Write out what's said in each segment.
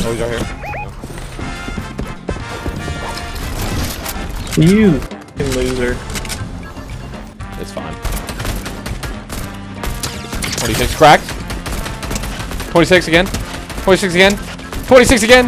Oh, he's right here. You f***ing loser. It's fine. 26 cracked. 26 again. 26 again. 26 again.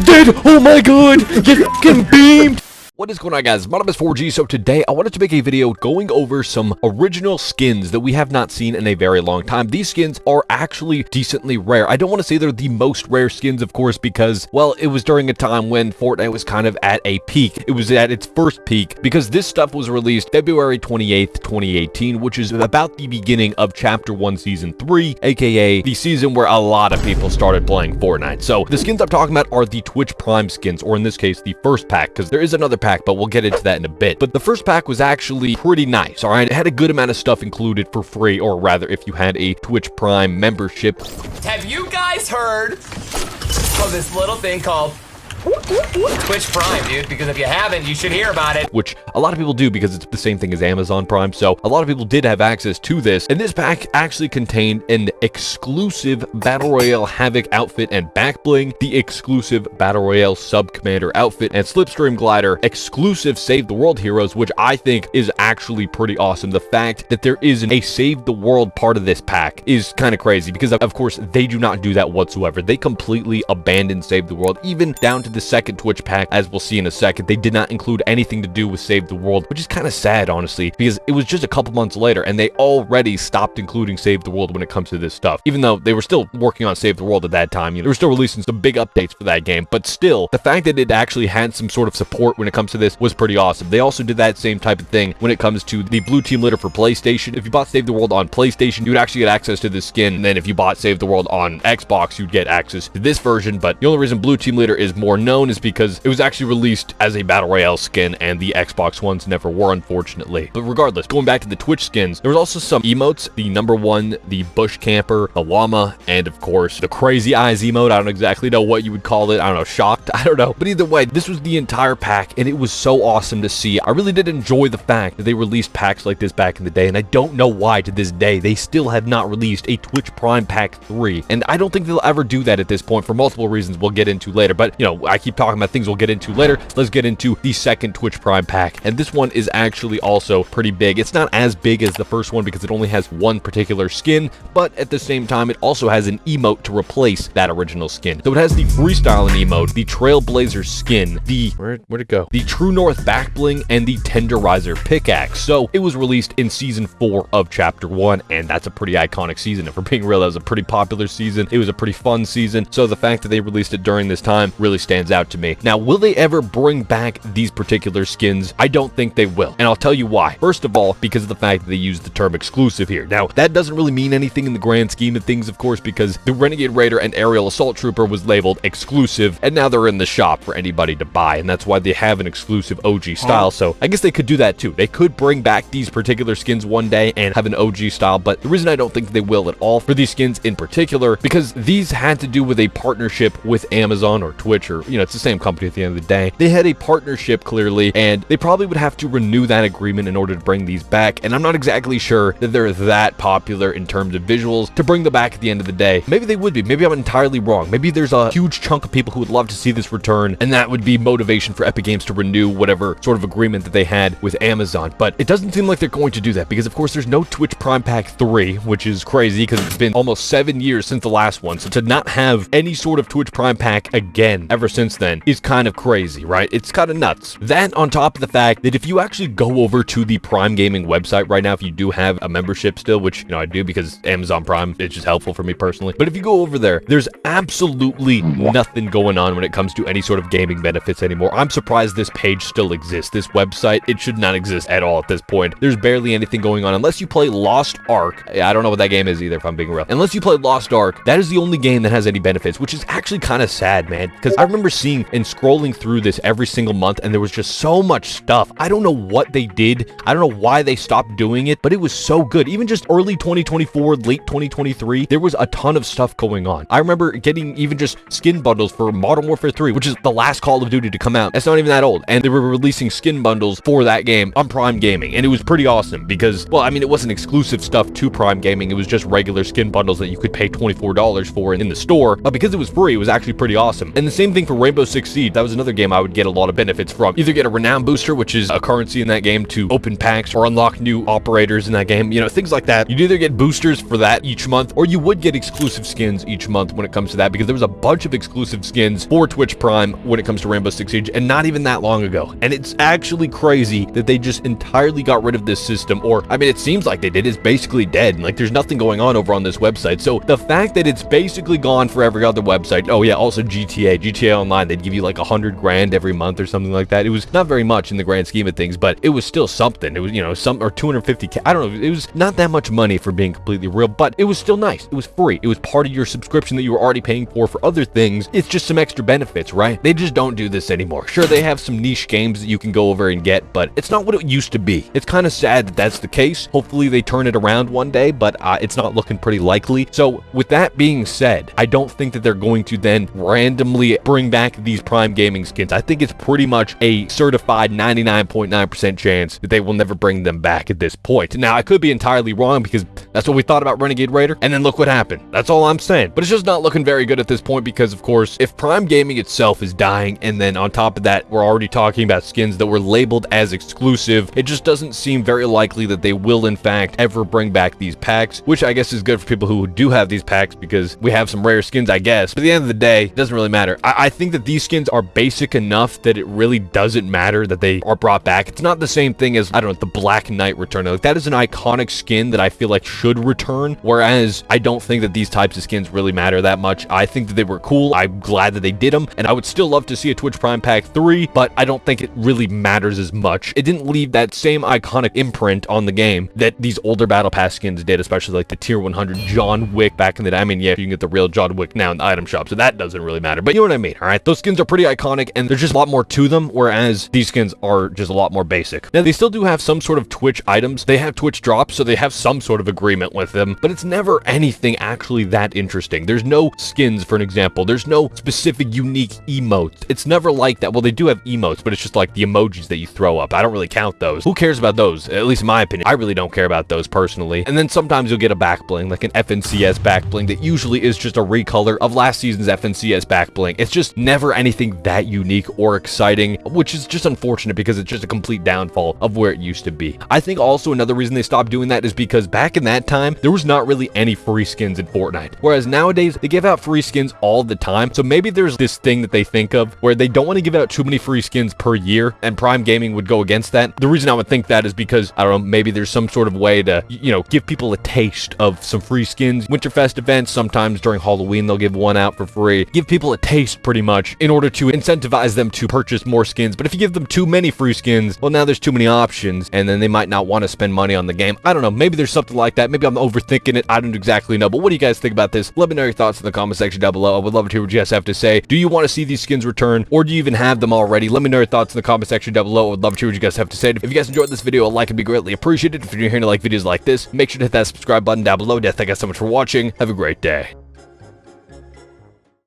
Dead! Oh my god! Get fucking beamed! What is going on, guys? My name is 4G. So today I wanted to make a video going over some original skins that we have not seen in a very long time. These skins are actually decently rare. I don't want to say they're the most rare skins, of course, because, well, it was during a time when Fortnite was kind of at a peak. It was at its first peak because this stuff was released February 28th, 2018, which is about the beginning of Chapter 1 Season 3, aka the season where a lot of people started playing Fortnite. So the skins I'm talking about are the Twitch Prime skins, or in this case, the first pack, because there is another pack, but we'll get into that in a bit. But the first pack was actually pretty nice, all right? It had a good amount of stuff included for free, or rather, if you had a Twitch Prime membership. Have you guys heard of this little thing called Twitch Prime, dude? Because if you haven't, you should hear about it. Which a lot of people do because it's the same thing as Amazon Prime, so a lot of people did have access to this. And this pack actually contained an exclusive Battle Royale Havoc outfit and back bling, the exclusive Battle Royale Sub Commander outfit, and Slipstream Glider, exclusive Save the World heroes, which I think is actually pretty awesome. The fact that there is a Save the World part of this pack is kind of crazy because, of course, they do not do that whatsoever. They completely abandoned Save the World, even down to the second Twitch pack, as we'll see in a second. They did not include anything to do with Save the World, which is kind of sad, honestly, because it was just a couple months later and they already stopped including Save the World when it comes to this stuff, even though they were still working on Save the World at that time. You know, they were still releasing some big updates for that game, but still, the fact that it actually had some sort of support when it comes to this was pretty awesome. They also did that same type of thing when it comes to the Blue Team Leader for PlayStation. If you bought Save the World on PlayStation, you would actually get access to this skin, and then if you bought Save the World on Xbox, you'd get access to this version. But the only reason Blue Team Leader is more known is because it was actually released as a Battle Royale skin, and the Xbox ones never were, unfortunately. But regardless, going back to the Twitch skins, there was also some emotes. The number one, the Bush Camper, the Llama, and of course, the Crazy Eyes emote. I don't exactly know what you would call it. I don't know, shocked? I don't know. But either way, this was the entire pack, and it was so awesome to see. I really did enjoy the fact that they released packs like this back in the day, and I don't know why to this day they still have not released a Twitch Prime Pack 3. And I don't think they'll ever do that at this point for multiple reasons we'll get into later. But, you know, I keep talking about things we'll get into later. Let's get into the second Twitch Prime pack, and this one is actually also pretty big. It's not as big as the first one because it only has one particular skin, but at the same time it also has an emote to replace that original skin. So it has the Freestyling emote, the Trailblazer skin, the where'd it go, the True North back bling, and the Tenderizer pickaxe. So it was released in season 4 of Chapter 1, and that's a pretty iconic season. If we're being real, that was a pretty popular season. It was a pretty fun season, so the fact that they released it during this time really stands out to me. Now, will they ever bring back these particular skins? I don't think they will, and I'll tell you why. First of all, because of the fact that they use the term exclusive here. Now, that doesn't really mean anything in the grand scheme of things, of course, because the Renegade Raider and Aerial Assault Trooper was labeled exclusive, and now they're in the shop for anybody to buy, and that's why they have an exclusive OG style. So I guess they could do that too. They could bring back these particular skins one day and have an OG style, but the reason I don't think they will at all for these skins in particular, because these had to do with a partnership with Amazon or Twitch, or, you know, it's the same company at the end of the day. They had a partnership clearly, and they probably would have to renew that agreement in order to bring these back, and I'm not exactly sure that they're that popular in terms of visuals to bring them back at the end of the day. Maybe they would be. Maybe I'm entirely wrong. Maybe there's a huge chunk of people who would love to see this return, and that would be motivation for Epic Games to renew whatever sort of agreement that they had with Amazon. But it doesn't seem like they're going to do that because, of course, there's no Twitch Prime Pack 3, which is crazy because it's been almost 7 years since the last one. So to not have any sort of Twitch Prime Pack again ever since then is kind of crazy, right? It's kind of nuts. That on top of the fact that if you actually go over to the Prime Gaming website right now, if you do have a membership still, which, you know, I do because Amazon Prime, it's just helpful for me personally. But if you go over there, there's absolutely nothing going on when it comes to any sort of gaming benefits anymore. I'm surprised this page still exists. This website, it should not exist at all at this point. There's barely anything going on unless you play Lost Ark. I don't know what that game is either, if I'm being real. Unless you play Lost Ark, that is the only game that has any benefits, which is actually kind of sad, man, because I remember seeing and scrolling through this every single month, and there was just so much stuff stuff. I don't know what they did. I don't know why they stopped doing it, but it was so good. Even just early 2024, late 2023, there was a ton of stuff going on. I remember getting even just skin bundles for Modern Warfare 3, which is the last Call of Duty to come out. It's not even that old. And they were releasing skin bundles for that game on Prime Gaming. And it was pretty awesome because, well, I mean, it wasn't exclusive stuff to Prime Gaming. It was just regular skin bundles that you could pay $24 for in the store. But because it was free, it was actually pretty awesome. And the same thing for Rainbow Six Siege. That was another game I would get a lot of benefits from. Either get a renown booster, which is a currency in that game to open packs or unlock new operators in that game, you know, things like that. You'd either get boosters for that each month, or you would get exclusive skins each month when it comes to that, because there was a bunch of exclusive skins for Twitch Prime when it comes to Rainbow Six Siege, and not even that long ago. And it's actually crazy that they just entirely got rid of this system, or, I mean, it seems like they did. It's basically dead, and like there's nothing going on over on this website. So the fact that it's basically gone for every other website. Oh yeah, also GTA Online, they'd give you like 100 grand every month or something like that. It was not very much in the grand scheme of things, but it was still something. It was, you know, some, or 250K, I don't know, it was not that much money for being completely real, but it was still nice. It was free. It was part of your subscription that you were already paying for other things. It's just some extra benefits, right? They just don't do this anymore. Sure, they have some niche games that you can go over and get, but it's not what it used to be. It's kind of sad that that's the case. Hopefully they turn it around one day, but it's not looking pretty likely. So with that being said, I don't think that they're going to then randomly bring back these Prime Gaming skins. I think it's pretty much a certified 99.9% chance that they will never bring them back at this point. Now, I could be entirely wrong because that's what we thought about Renegade Raider, and then look what happened. That's all I'm saying. But it's just not looking very good at this point because, of course, if Prime Gaming itself is dying, and then on top of that, we're already talking about skins that were labeled as exclusive, it just doesn't seem very likely that they will, in fact, ever bring back these packs, which I guess is good for people who do have these packs because we have some rare skins, I guess. But at the end of the day, it doesn't really matter. I think that these skins are basic enough that it really doesn't matter that they are brought back. It's not the same thing as, I don't know, the Black Knight return. Like, that is an iconic skin that I feel like should return, whereas I don't think that these types of skins really matter that much. I think that they were cool. I'm glad that they did them, and I would still love to see a Twitch Prime Pack 3, but I don't think it really matters as much. It didn't leave that same iconic imprint on the game that these older Battle Pass skins did, especially like the Tier 100 John Wick back in the day. I mean, yeah, you can get the real John Wick now in the item shop, so that doesn't really matter, but you know what I mean, all right? Those skins are pretty iconic, and there's just a lot more to them, whereas these skins are just a lot more basic. Now, they still do have some sort of Twitch items. They have Twitch drops, so they have some sort of agreement with them, but it's never anything actually that interesting. There's no skins, for an example. There's no specific unique emotes. It's never like that. Well, they do have emotes, but it's just like the emojis that you throw up. I don't really count those. Who cares about those? At least in my opinion, I really don't care about those personally. And then sometimes you'll get a back bling, like an FNCS back bling that usually is just a recolor of last season's FNCS back bling. It's just never anything that unique or exciting, which is just unfortunate because it's just a complete downfall of where it used to be. I think also another reason they stopped doing that is because back in that time, there was not really any free skins in Fortnite. Whereas nowadays, they give out free skins all the time. So maybe there's this thing that they think of where they don't want to give out too many free skins per year, and Prime Gaming would go against that. The reason I would think that is because, I don't know, maybe there's some sort of way to, you know, give people a taste of some free skins. Winterfest events, sometimes during Halloween, they'll give one out for free. Give people a taste, pretty much, in order to incentivize them to purchase more skins. But if you give them too many free skins, well, now there's too many options, and then they might not want to spend money on the game. I don't know, maybe there's something like that. Maybe I'm overthinking it. I don't exactly know. But what do you guys think about this? Let me know your thoughts in the comment section down below. I would love to hear what you guys have to say. Do you want to see these skins return, or do you even have them already? Let me know your thoughts in the comment section down below. I would love to hear what you guys have to say. If you guys enjoyed this video, a like would be greatly appreciated. If you're here to like videos like this, make sure to hit that subscribe button down below. Thank you guys so much for watching. Have a great day.